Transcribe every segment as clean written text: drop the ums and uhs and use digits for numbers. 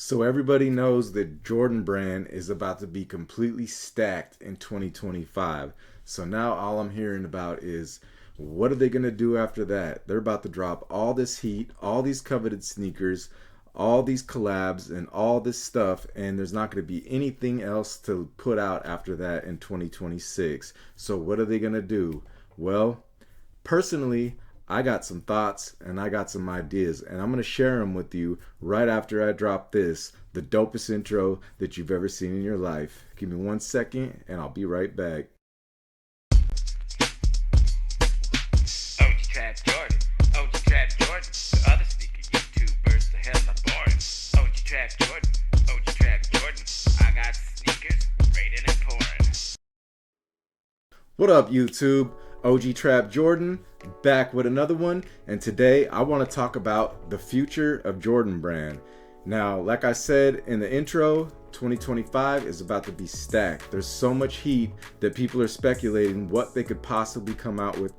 So everybody knows that Jordan Brand is about to be completely stacked in 2025. So now all I'm hearing about is what are they going to do after that? They're about to drop all this heat, all these coveted sneakers, all these collabs and all this stuff, and there's not going to be anything else to put out after that in 2026. So what are they going to do? Well, personally, I got some thoughts and I got some ideas, and I'm going to share them with you right after I drop this, the dopest intro that you've ever seen in your life. Give me 1 second and I'll be right back. OG Trap Jordan, OG Trap Jordan, the other sneaker YouTubers, the hell are boring. OG Trap Jordan, OG Trap Jordan, I got sneakers rated and pouring. What up, YouTube? OG Trap Jordan back with another one, and today I want to talk about the future of Jordan Brand. Now, like I said in the intro, 2025 is about to be stacked. There's so much heat that people are speculating what they could possibly come out with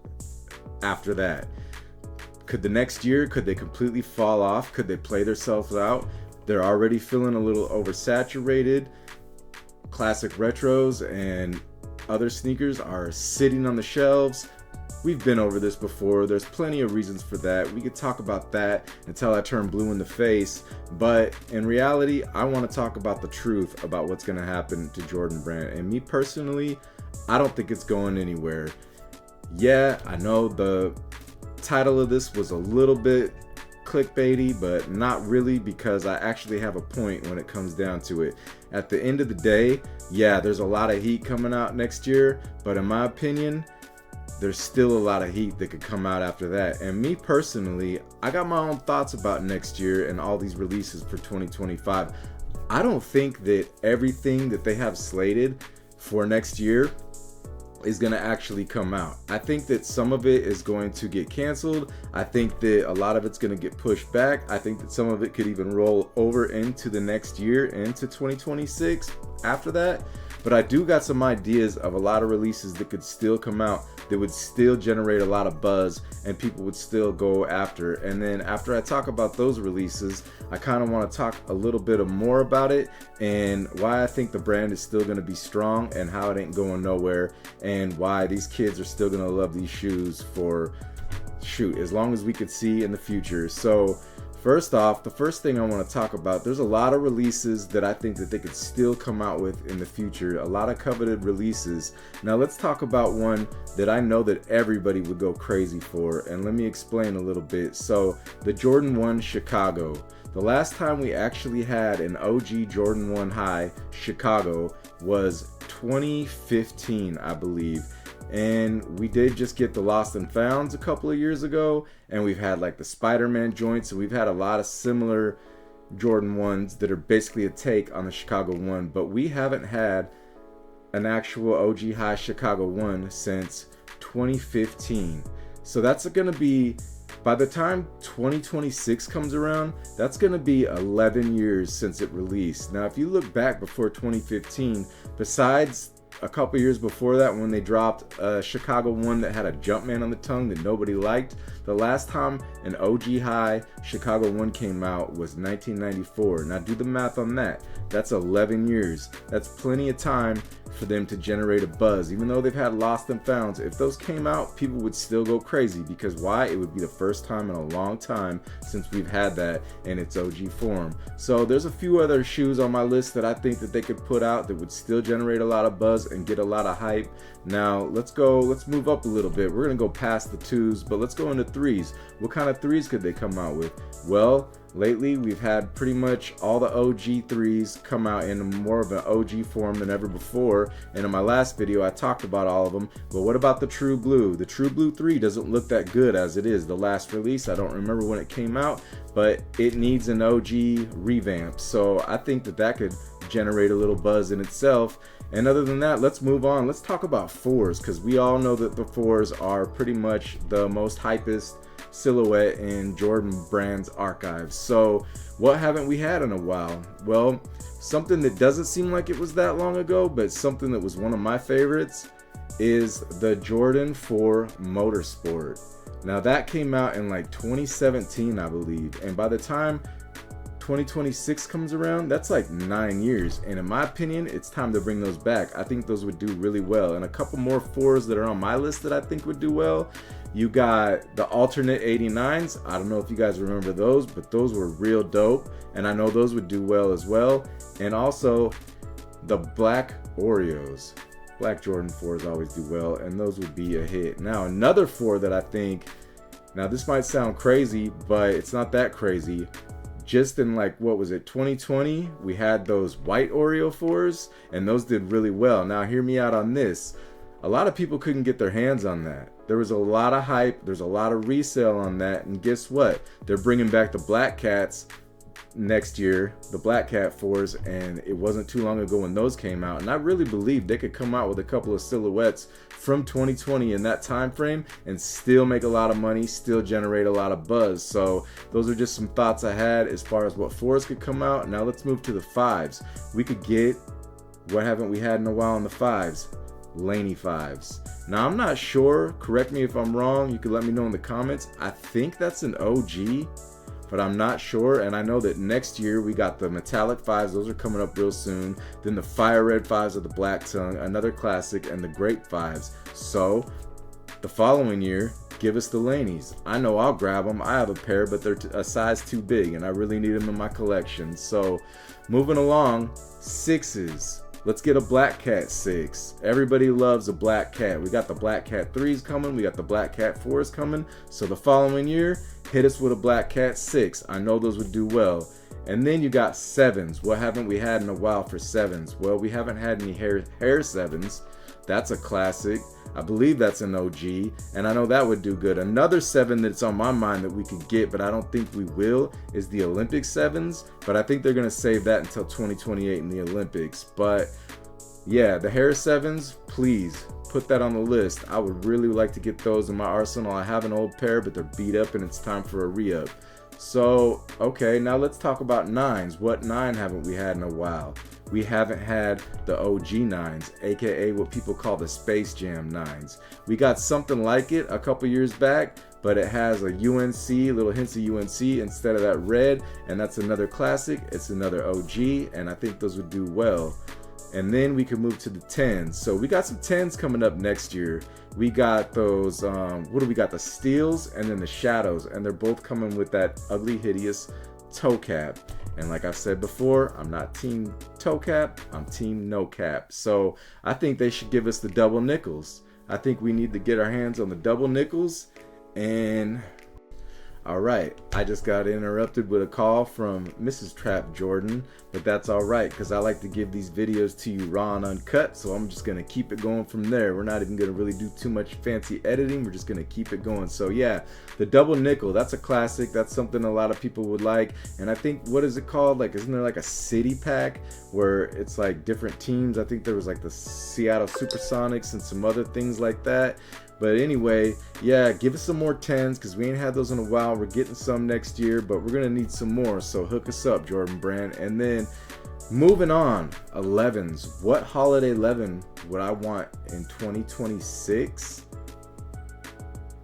after that. Could the next year, could they completely fall off? Could they play themselves out? They're already feeling a little oversaturated. Classic retros and other sneakers are sitting on the shelves. We've been over this before. There's plenty of reasons for that. We could talk about that until I turn blue in the face. But in reality, I want to talk about the truth about what's going to happen to Jordan Brand. And me personally, I don't think it's going anywhere. Yeah, I know the title of this was a little bit clickbaity, but not really, because I actually have a point when it comes down to it. At the end of the day, yeah, there's a lot of heat coming out next year, but in my opinion, there's still a lot of heat that could come out after that. And me personally, I got my own thoughts about next year and all these releases for 2025. I don't think that everything that they have slated for next year is going to actually come out. I think that some of it is going to get canceled. I think that a lot of it's going to get pushed back. I think that some of it could even roll over into the next year, into 2026 after that. But I do got some ideas of a lot of releases that could still come out that would still generate a lot of buzz and people would still go after. And then after I talk about those releases, I kind of want to talk a little bit more about it and why I think the brand is still going to be strong and how it ain't going nowhere, and why these kids are still going to love these shoes for, shoot, as long as we could see in the future. So first off, the first thing I want to talk about, there's a lot of releases that I think that they could still come out with in the future. A lot of coveted releases. Now let's talk about one that I know that everybody would go crazy for, and let me explain a little bit. So the Jordan 1 Chicago. The last time we actually had an OG Jordan 1 High Chicago was 2015, I believe. And we did just get the Lost and Founds a couple of years ago, and we've had like the Spider-Man joints, and we've had a lot of similar Jordan 1s that are basically a take on the Chicago 1, but we haven't had an actual OG High Chicago 1 since 2015. So that's going to be, by the time 2026 comes around, that's going to be 11 years since it released. Now if you look back before 2015, besides a couple years before that when they dropped a Chicago 1 that had a Jumpman on the tongue that nobody liked, the last time an OG High Chicago 1 came out was 1994. Now do the math on that. That's 11 years. That's plenty of time for them to generate a buzz. Even though they've had Lost and Founds, if those came out, people would still go crazy, because why? It would be the first time in a long time since we've had that in its OG form. So there's a few other shoes on my list that I think that they could put out that would still generate a lot of buzz and get a lot of hype. Now let's move up a little bit. We're gonna go past the 2s, but let's go into 3s. What kind of 3s could they come out with? Well, lately we've had pretty much all the OG 3s come out in more of an OG form than ever before, and in my last video I talked about all of them. But what about the True Blue? The True Blue 3 doesn't look that good as it is. The last release, I don't remember when it came out, but it needs an OG revamp. So I think that that could generate a little buzz in itself. And other than that, let's move on. Let's talk about 4s, because we all know that the 4s are pretty much the most hypest silhouette in Jordan Brand's archives. So what haven't we had in a while? Well, something that doesn't seem like it was that long ago, but something that was one of my favorites, is the Jordan 4 Motorsport. Now that came out in like 2017, I believe, and by the time 2026 comes around, that's like 9 years. And in my opinion, it's time to bring those back. I think those would do really well. And a couple more 4s that are on my list that I think would do well. You got the alternate 89s. I don't know if you guys remember those, but those were real dope. And I know those would do well as well. And also the black Oreos. Black Jordan 4s always do well, and those would be a hit. Now, another 4 that I think, now this might sound crazy, but it's not that crazy. Just in like, what was it, 2020, we had those white Oreo 4s, and those did really well. Now, hear me out on this. A lot of people couldn't get their hands on that. There was a lot of hype, there's a lot of resale on that, and guess what? They're bringing back the Black Cats next year, the Black Cat 4s, and it wasn't too long ago when those came out, and I really believe they could come out with a couple of silhouettes from 2020 in that time frame and still make a lot of money, still generate a lot of buzz. So those are just some thoughts I had as far as what 4s could come out. Now let's move to the 5s. We could get, what haven't we had in a while in the 5s? Laney 5s. Now I'm not sure, correct me if I'm wrong, you can let me know in the comments. I think that's an OG, but I'm not sure. And I know that next year we got the metallic 5s, those are coming up real soon. Then the fire red 5s of the Black Tongue, another classic, and the grape 5s. So the following year, give us the Laneys. I know I'll grab them. I have a pair, but they're a size too big, and I really need them in my collection. So moving along, 6s. Let's get a Black Cat 6. Everybody loves a Black Cat. We got the Black Cat 3s coming. We got the Black Cat 4s coming. So the following year, hit us with a Black Cat 6. I know those would do well. And then you got 7s. What haven't we had in a while for 7s? Well, we haven't had any hair 7s. That's a classic. I believe that's an OG, and I know that would do good. Another 7 that's on my mind that we could get, but I don't think we will, is the Olympic 7s, but I think they're going to save that until 2028 in the Olympics. But yeah, the hair 7s, please put that on the list. I would really like to get those in my arsenal. I have an old pair, but they're beat up and it's time for a re-up. So, okay, now let's talk about 9s. What 9 haven't we had in a while? We haven't had the OG 9s, aka what people call the Space Jam 9s. We got something like it a couple years back, but it has a UNC, little hints of UNC instead of that red, and that's another classic. It's another OG, and I think those would do well. And then we can move to the 10s. So we got some 10s coming up next year. We got those, what do we got? The Steels and then the Shadows, and they're both coming with that ugly, hideous toe cap. And like I've said before, I'm not team toe cap, I'm team no cap. So I think they should give us the double nickels. I think we need to get our hands on the double nickels. And all right, I just got interrupted with a call from Mrs. Trap Jordan, but that's all right, because I like to give these videos to you raw and uncut, so I'm just going to keep it going from there. We're not even going to really do too much fancy editing. We're just going to keep it going. So yeah, the double nickel, that's a classic. That's something a lot of people would like. And I think, what is it called? Like, isn't there like a city pack where it's like different teams? I think there was like the Seattle Supersonics and some other things like that. But anyway, yeah, give us some more 10s, because we ain't had those in a while. We're getting some next year, but we're going to need some more. So hook us up, Jordan Brand. And then moving on, 11s. What holiday 11 would I want in 2026?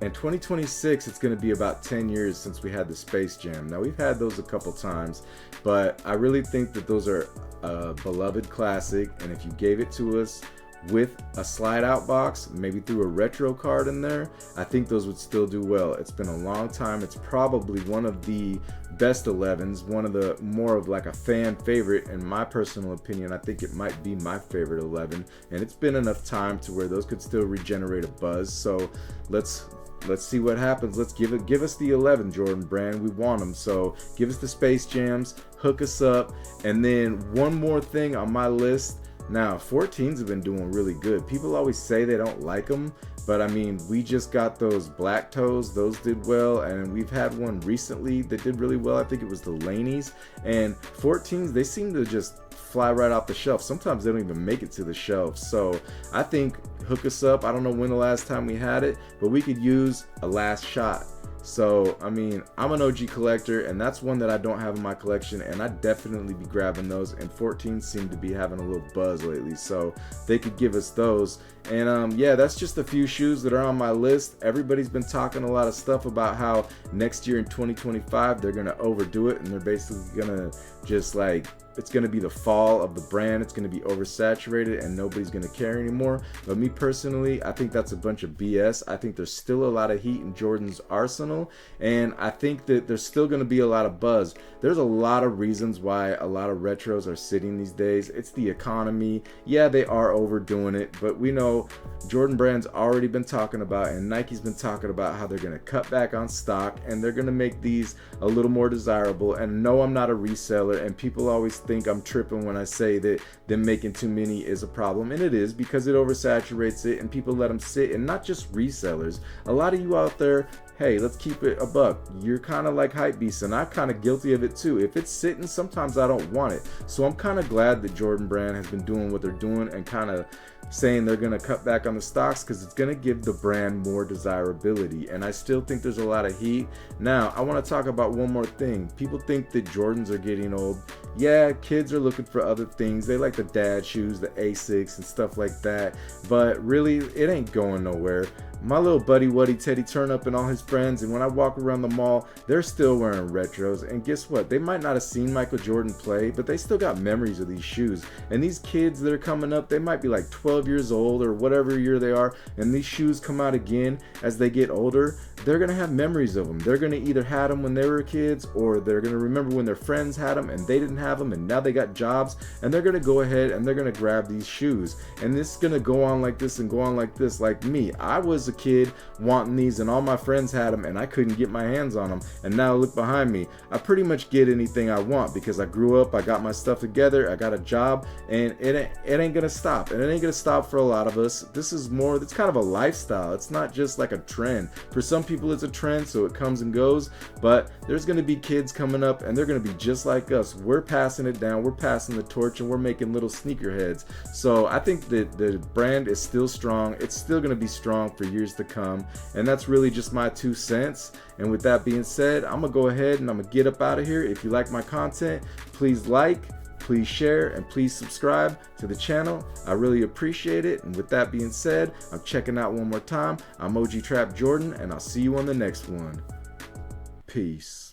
In 2026, it's going to be about 10 years since we had the Space Jam. Now, we've had those a couple times, but I really think that those are a beloved classic. And if you gave it to us with a slide out box, maybe threw a retro card in there, I think those would still do well. It's been a long time. It's probably one of the best 11s, one of the more of like a fan favorite. In my personal opinion, I think it might be my favorite 11, and it's been enough time to where those could still regenerate a buzz. So let's see what happens. Let's give us the 11, Jordan Brand. We want them. So give us the Space Jams, hook us up. And then one more thing on my list. Now, 14s have been doing really good. People always say they don't like them, but I mean, we just got those Black Toes. Those did well, and we've had one recently that did really well. I think it was the Laneys. And 14s, they seem to just fly right off the shelf. Sometimes they don't even make it to the shelf. So I think hook us up. I don't know when the last time we had it, but we could use a last shot. So, I mean, I'm an OG collector, and that's one that I don't have in my collection, and I'd definitely be grabbing those. And 14 seem to be having a little buzz lately, so they could give us those. And yeah, that's just a few shoes that are on my list. Everybody's been talking a lot of stuff about how next year in 2025 they're gonna overdo it, and they're basically gonna just like, it's going to be the fall of the brand. It's going to be oversaturated and nobody's going to care anymore. But me personally, I think that's a bunch of BS. I think there's still a lot of heat in Jordan's arsenal, and I think that there's still going to be a lot of buzz. There's a lot of reasons why a lot of retros are sitting these days. It's the economy. Yeah, they are overdoing it, but we know Jordan Brand's already been talking about, and Nike's been talking about how they're going to cut back on stock and they're going to make these a little more desirable. And no, I'm not a reseller, and people always think I'm tripping when I say that them making too many is a problem, and it is, because it oversaturates it and people let them sit. And not just resellers, a lot of you out there, hey, let's keep it a buck, you're kind of like hypebeasts, and I'm kind of guilty of it too. If it's sitting, sometimes I don't want it. So I'm kind of glad that Jordan Brand has been doing what they're doing and kind of saying they're going to cut back on the stocks, because it's going to give the brand more desirability. And I still think there's a lot of heat. Now, I want to talk about one more thing. People think that Jordans are getting old. Yeah, kids are looking for other things. They like the dad shoes, the Asics and stuff like that. But really, it ain't going nowhere. My little buddy Woody Teddy Turnup and all his friends, and when I walk around the mall, they're still wearing retros. And guess what? They might not have seen Michael Jordan play, but they still got memories of these shoes. And these kids that are coming up, they might be like 12 years old or whatever year they are, and these shoes come out again as they get older. They're going to have memories of them. They're going to either had them when they were kids, or they're going to remember when their friends had them and they didn't have them, and now they got jobs, and they're going to go ahead and they're going to grab these shoes. And this is going to go on like this and go on like this. Like me, I was a kid wanting these, and all my friends had them, and I couldn't get my hands on them. And now look behind me, I pretty much get anything I want, because I grew up, I got my stuff together, I got a job, and it ain't gonna stop. And it ain't gonna stop for a lot of us. This is more, it's kind of a lifestyle. It's not just like a trend. For some people it's a trend, so it comes and goes, but there's gonna be kids coming up, and they're gonna be just like us. We're passing it down, we're passing the torch, and we're making little sneakerheads. So I think that the brand is still strong. It's still gonna be strong for years to come. And that's really just my 2 cents. And with that being said, I'm gonna go ahead and I'm gonna get up out of here. If you like my content, please like, please share, and please subscribe to the channel. I really appreciate it. And with that being said, I'm checking out one more time. I'm OG Trap Jordan, and I'll see you on the next one. Peace.